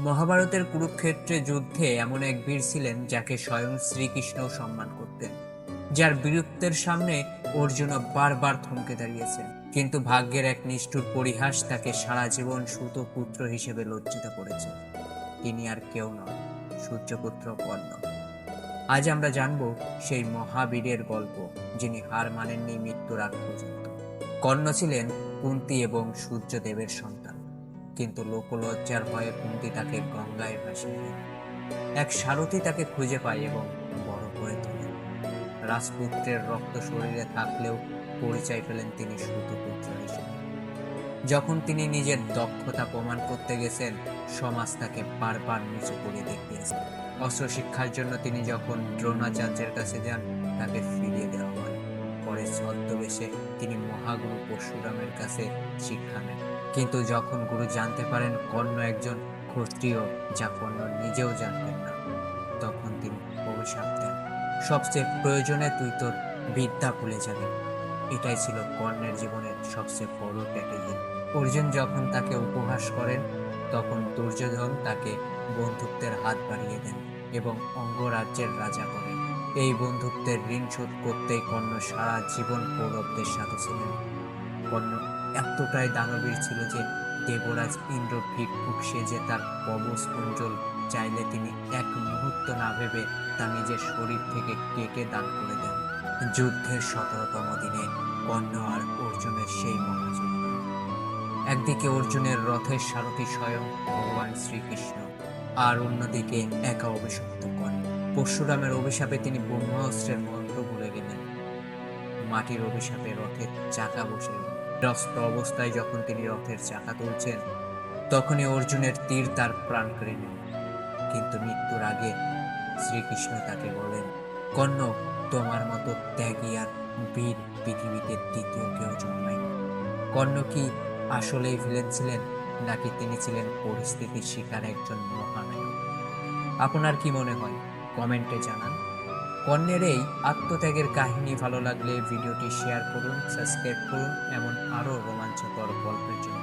মহাভারতের কুরুক্ষেত্রে যুদ্ধে এমন এক বীর ছিলেন যাকে স্বয়ং শ্রীকৃষ্ণও সম্মান করতেন, যার বীরত্বের সামনে অর্জুন বারবার থমকে দাঁড়িয়েছেন। কিন্তু ভাগ্যের এক নিষ্ঠুর পরিহাস তাকে সারা জীবন সূতপুত্র হিসেবে লজ্জিত করেছে। তিনি আর কেউ নন, সূর্যপুত্র কর্ণ। আজ আমরা জানব সেই মহাবীরের গল্প, যিনি হার মানেননি মৃত্যুর আগ পর্যন্ত। কর্ণ ছিলেন কুন্তী এবং সূর্যদেবের সন্তান, কিন্তু লোকলজ্জার ভয়ে কুন্তী তাকে গঙ্গায় ভাসিয়ে দেন। এক সারথি তাকে খুঁজে পায় এবং বড় করে তোলে। রাজপুত্রের রক্ত শরীরে থাকলেও পরিচয় পেলেন তিনি সূতপুত্র হিসেবে। যখন তিনি নিজের দক্ষতা প্রমাণ করতে গেছেন, সমাজ তাকে বারবার নিচু করে দেখিয়েছে। অস্ত্র শিক্ষার জন্য তিনি যখন দ্রোণাচার্যের কাছে যান, তাকে ফিরিয়ে দেওয়া হয়। পরে ছদ্মবেশে তিনি মহাগুরু পরশুরামের কাছে শিক্ষা নেন। কিন্তু যখন গুরু জানতে পারেন কর্ণ একজন ক্ষত্রিয়, যা কর্ণ নিজেও জানতেন না, তখন তিনি অভিশাপ দেন, সবচেয়ে প্রয়োজনে তুই তোর বিদ্যা ভুলে যাবি। এটাই ছিল কর্ণের জীবনের সবচেয়ে বড় ট্র্যাজেডি। অর্জুন যখন তাকে উপহাস করেন, তখন দুর্যোধন তাকে বন্ধুত্বের হাত বাড়িয়ে দেন এবং অঙ্গরাজ্যের রাজা করেন। এই বন্ধুত্বের ঋণ শোধ করতেই কর্ণ সারা জীবন কৌরবদের সাথে ছিলেন। কর্ণ এতটাই দানবীর ছিল যে দেবরাজ ইন্দ্র ভিক্ষুক সেজে তার কবচ কুঞ্জল চাইলে তিনি এক মুহূর্ত না ভেবে তা নিজের শরীর থেকে কেটে দান করে দেন। যুদ্ধের ১৭তম দিনে কর্ণ আর অর্জুনের সেই মহাযুদ্ধ। একদিকে অর্জুনের রথের সারথি স্বয়ং ভগবান শ্রীকৃষ্ণ, আর অন্যদিকে একা অভিশপ্ত কর্ণ। পরশুরামের অভিশাপে তিনি ব্রহ্মাস্ত্রের মন্ত্র ভুলে গেলেন। মাটির অভিশাপে রথের চাকা বসে গেল। বিধ্বস্ত অবস্থায় যখন তিনি রথের চাকা তুলছেন, তখনই অর্জুনের তীর তার প্রাণ কেড়ে নেয়। কিন্তু মৃত্যুর আগে শ্রীকৃষ্ণ তাকে বলেন, কর্ণ, তোমার মতো ত্যাগী আর বীর পৃথিবীতে দ্বিতীয় কেউ জন্মায়নি। কর্ণ কি আসলেই ভিলেন ছিলেন, নাকি তিনি ছিলেন পরিস্থিতির শিকার একজন মহানায়ক? আপনার কি মনে হয়? কমেন্টে জানান। কর্ণের এই আত্মত্যাগের কাহিনী ভালো লাগলে ভিডিওটি শেয়ার করুন, সাবস্ক্রাইব করুন এমন আরো রোমাঞ্চকর গল্পের জন্য।